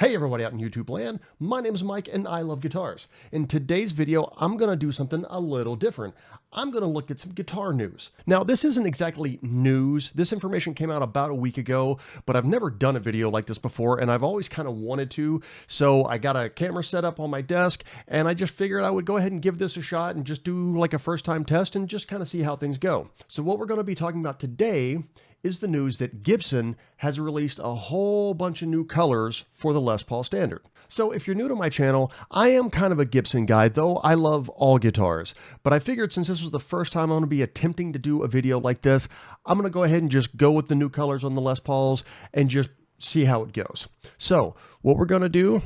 Hey everybody out in YouTube land, my name is Mike and I love guitars. In today's video, I'm going to do something a little different. I'm going to look at some guitar news. Now this isn't exactly news, this information came out about a week ago, but I've never done a video like this before and I've always kind of wanted to, so I got a camera set up on my desk and I just figured I would go ahead and give this a shot and just do like a first time test and just kind of see how things go. So what we're going to be talking about today is the news that Gibson has released a whole bunch of new colors for the Les Paul Standard. So if you're new to my channel, I am kind of a Gibson guy, though I love all guitars. But I figured since this was the first time I'm going to be attempting to do a video like this, I'm going to go ahead and just go with the new colors on the Les Pauls and just see how it goes. So what we're going to do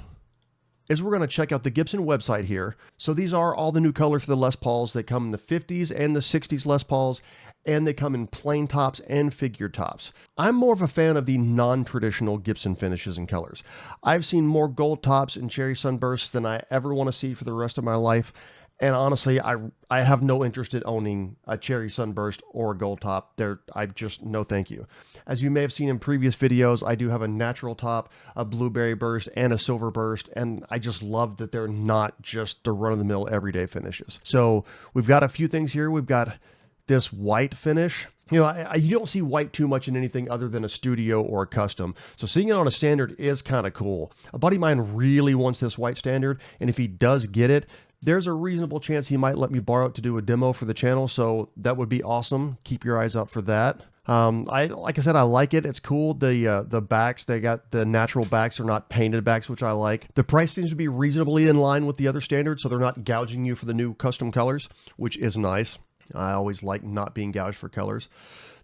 is we're going to check out the Gibson website here. So these are all the new colors for the Les Pauls that come in the 50s and the 60s Les Pauls, and they come in plain tops and figured tops. I'm more of a fan of the non-traditional Gibson finishes and colors. I've seen more gold tops and cherry sunbursts than I ever want to see for the rest of my life. And honestly, I have no interest in owning a cherry sunburst or a gold top. I just, no thank you. As you may have seen in previous videos, I do have a natural top, a blueberry burst, and a silver burst. And I just love that they're not just the run-of-the-mill everyday finishes. So we've got a few things here. We've got this white finish. You know, you don't see white too much in anything other than a studio or a custom. So seeing it on a standard is kind of cool. A buddy of mine really wants this white standard, and if he does get it, there's a reasonable chance he might let me borrow it to do a demo for the channel, so that would be awesome. Keep your eyes out for that. Like I said, I like it. It's cool. The backs, they got the natural backs, are not painted backs, which I like. The price seems to be reasonably in line with the other standards, so they're not gouging you for the new custom colors, which is nice. I always like not being gouged for colors.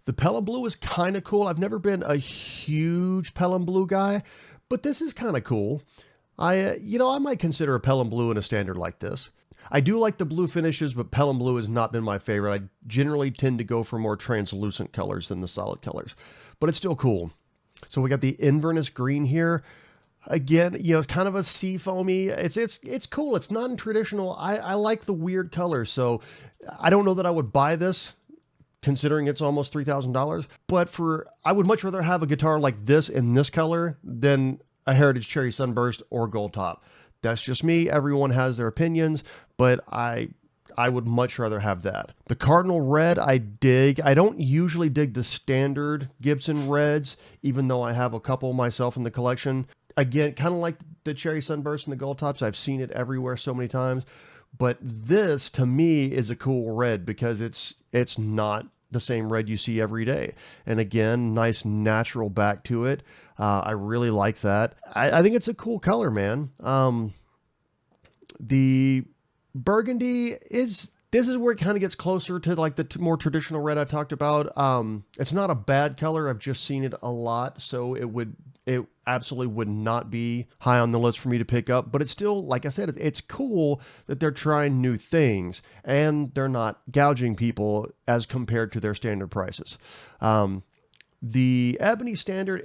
The Pelham Blue is kind of cool. I've never been a huge Pelham Blue guy, but this is kind of cool. I might consider a Pelham Blue in a standard like this. I do like the blue finishes, but Pelham Blue has not been my favorite. I generally tend to go for more translucent colors than the solid colors, but it's still cool. So we got the Inverness Green here. Again, it's kind of a sea foamy. It's cool. It's non-traditional. I like the weird colors. So I don't know that I would buy this, considering it's almost $3,000. But I would much rather have a guitar like this in this color than a Heritage Cherry Sunburst or Gold Top. That's just me. Everyone has their opinions, but I would much rather have that. The Cardinal Red, I dig. I don't usually dig the standard Gibson Reds, even though I have a couple myself in the collection. Again, kind of like the Cherry Sunburst and the Gold Tops. I've seen it everywhere so many times. But this, to me, is a cool red because it's not the same red you see every day. And again, nice natural back to it. I really like that. I think it's a cool color, man. The burgundy this is where it kind of gets closer to like the more traditional red I talked about. It's not a bad color. I've just seen it a lot. So it absolutely would not be high on the list for me to pick up, but it's still, like I said, it's cool that they're trying new things and they're not gouging people as compared to their standard prices. The Ebony Standard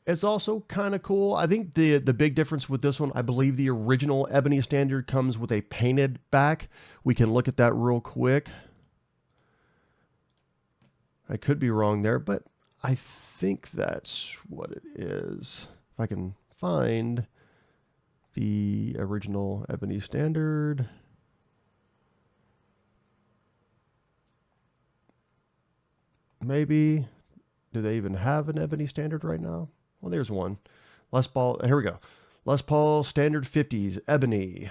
it's also kind of cool. I think the big difference with this one, I believe the original Ebony Standard comes with a painted back. We can look at that real quick. I could be wrong there, but I think that's what it is. If I can find the original Ebony Standard. Maybe. Do they even have an Ebony Standard right now? Well, there's one. Les Paul, here we go. Les Paul Standard 50s, Ebony.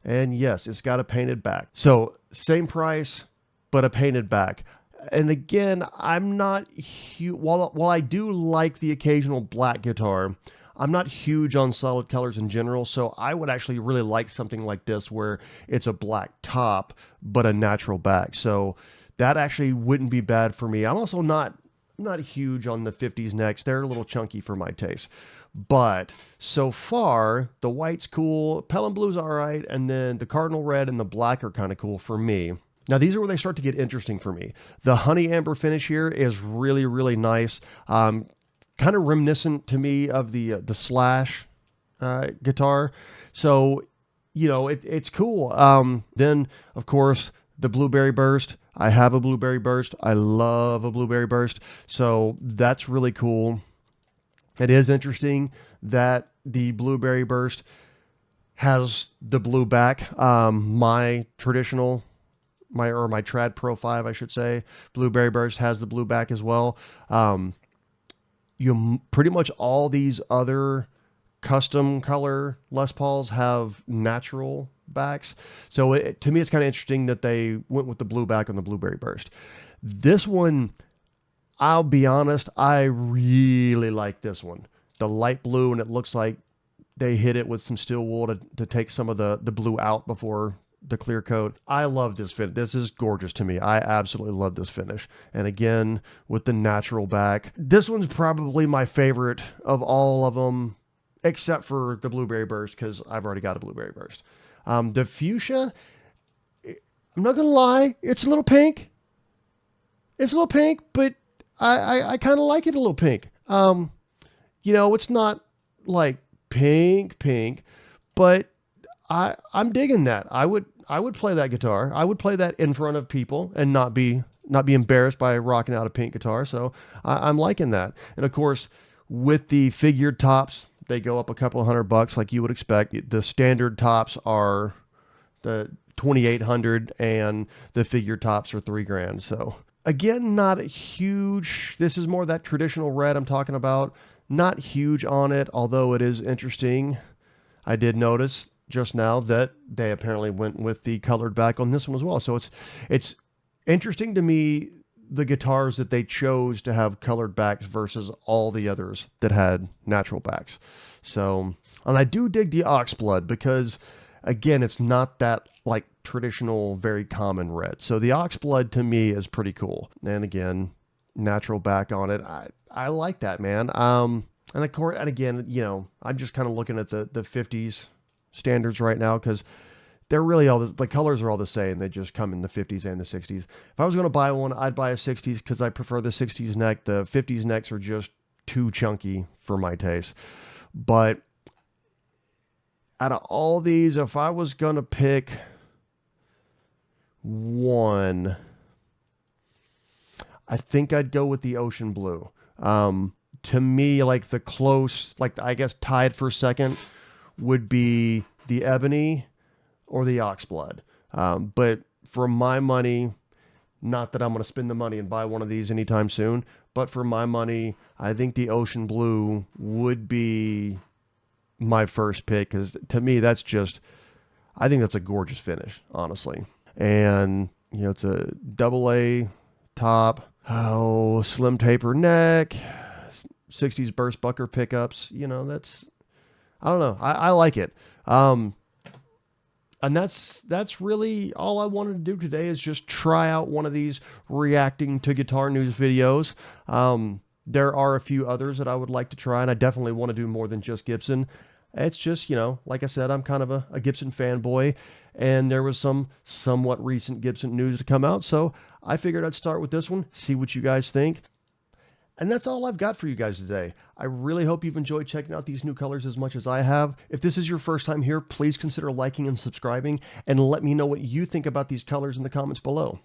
And yes, it's got a painted back. So same price, but a painted back. And again, I'm not huge. While I do like the occasional black guitar, I'm not huge on solid colors in general. So I would actually really like something like this where it's a black top, but a natural back. So that actually wouldn't be bad for me. I'm also not huge on the 50s necks. They're a little chunky for my taste. But so far, the white's cool. Pelham Blue's all right. And then the Cardinal Red and the black are kind of cool for me. Now, these are where they start to get interesting for me. The Honey Amber finish here is really, really nice. Kind of reminiscent to me of the Slash guitar. So, it's cool. Then, of course, the Blueberry Burst. I have a Blueberry Burst. I love a Blueberry Burst. So that's really cool. It is interesting that the Blueberry Burst has the blue back. My traditional, my Trad Pro 5, I should say, Blueberry Burst has the blue back as well. Pretty much all these other custom color Les Pauls have natural backs. So to me, it's kind of interesting that they went with the blue back on the Blueberry Burst. This one, I'll be honest, I really like this one. The light blue, and it looks like they hit it with some steel wool to take some of the blue out before the clear coat. I love this fit. This is gorgeous to me. I absolutely love this finish. And again, with the natural back. This one's probably my favorite of all of them, except for the Blueberry Burst, because I've already got a Blueberry Burst. The fuchsia, I'm not going to lie, it's a little pink. It's a little pink, but I kind of like it a little pink. You know, it's not like pink, but I'm digging that. I would play that guitar. I would play that in front of people and not be embarrassed by rocking out a pink guitar. So I'm liking that. And of course, with the figured tops, they go up a couple of $100 like you would expect. The standard tops are the 2,800 and the figured tops are $3,000. So again, not a huge, this is more that traditional red I'm talking about. Not huge on it, although it is interesting. I did notice just now that they apparently went with the colored back on this one as well. So it's interesting to me, the guitars that they chose to have colored backs versus all the others that had natural backs. So, and I do dig the Oxblood because, again, it's not that like traditional, very common red. So the Oxblood to me is pretty cool. And again, natural back on it. I like that, man. And of course, and again, you know, I'm just kind of looking at the 50s standards right now because they're really all the colors are all the same. They just come in the 50s and the 60s. If I was going to buy one, I'd buy a 60s because I prefer the 60s neck. The 50s necks are just too chunky for my taste. But out of all these, if I was going to pick one, I think I'd go with the Ocean Blue. To me, like the close, like I guess tied for second would be the Ebony or the Oxblood. But for my money, not that I'm going to spend the money and buy one of these anytime soon, but for my money, I think the Ocean Blue would be my first pick because to me, that's just, I think that's a gorgeous finish, honestly. And, you know, it's a AA top, slim taper neck, 60s burst bucker pickups. You know, that's, I don't know. I like it. And that's really all I wanted to do today is just try out one of these reacting to guitar news videos. There are a few others that I would like to try, and I definitely want to do more than just Gibson. It's just, you know, like I said, I'm kind of a Gibson fanboy, and there was some somewhat recent Gibson news to come out, so I figured I'd start with this one, see what you guys think. And that's all I've got for you guys today. I really hope you've enjoyed checking out these new colors as much as I have. If this is your first time here, please consider liking and subscribing, and let me know what you think about these colors in the comments below.